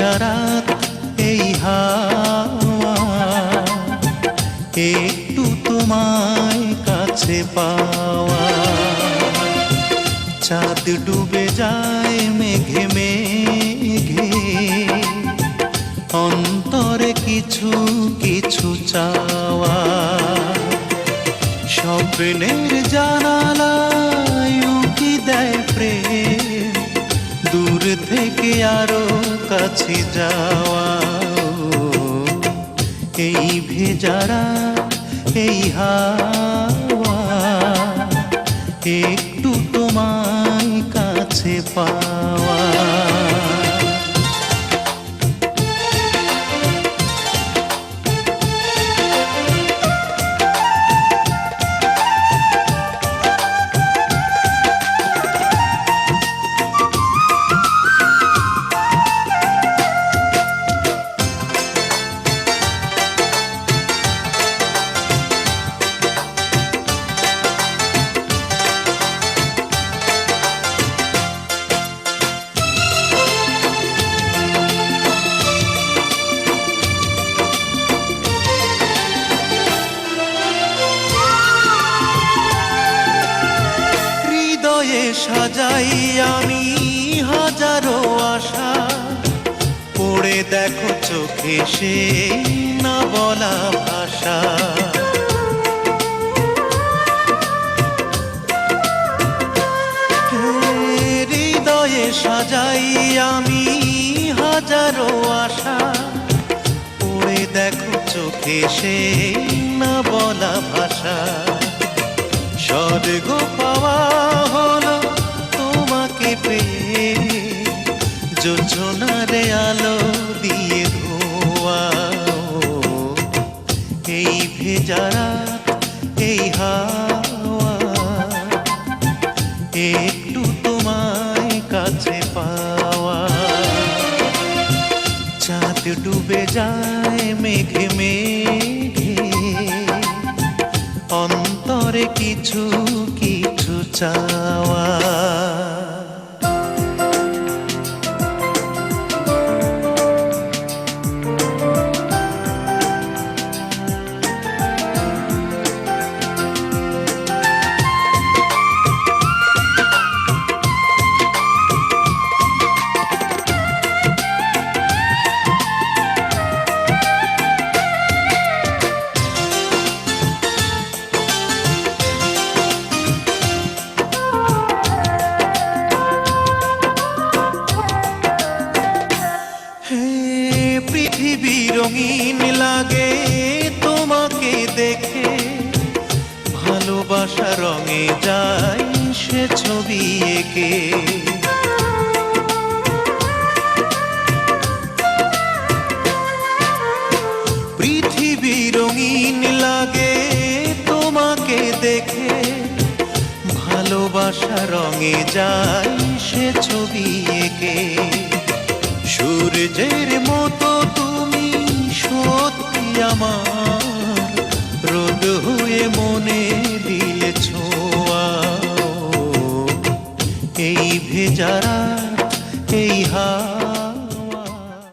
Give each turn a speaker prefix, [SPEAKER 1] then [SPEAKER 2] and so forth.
[SPEAKER 1] ভেজা রাত এই হাওয়া, একটু তোমায় কাছে পাওয়া। চাঁদ ডুবে যায় মেঘে মেঘে, অন্তরে কিছু কিছু চাওয়া। স্বপ্নের জানালায় উকি দেয় প্রেম, দূর থেকে আরো কাছে যাওয়া। এই ভেজা রাত এই হাওয়া, একটু তোমায় কাছে পাওয়া। সাজাই আমি হাজারো আশা, পড়ে দেখো চোখে সে না বলা ভাষা। হৃদয়ে সাজাই আমি হাজারো আশা, পড়ে দেখো চোখে সে না বলা ভাষা। স্বর্গ পাওয়া হলো তোমাকে পেয়ে, যোজনারে আলো দিয়ে ধোয়া। এই ভেজা রাত এই হাওয়া, একটু তোমায় কাছে পাওয়া। চাঁদ ডুবে যায় মেঘে মেঘে, অন্তরে কিছু কিছু চাওয়া। পৃথিবী রঙিন লাগে তোমাকে দেখে, ভালোবাসা রঙে যায় সে ছবি এঁকে। পৃথিবী রঙিন লাগে তোমাকে দেখে, ভালোবাসা রঙে যায় সে ছবি এঁকে। সূর্যের মতো তুমি সত্যি আমার, রোদ হয়ে মনে দিলে ছোঁয়া। এই ভেজা রাত এই হাওয়া,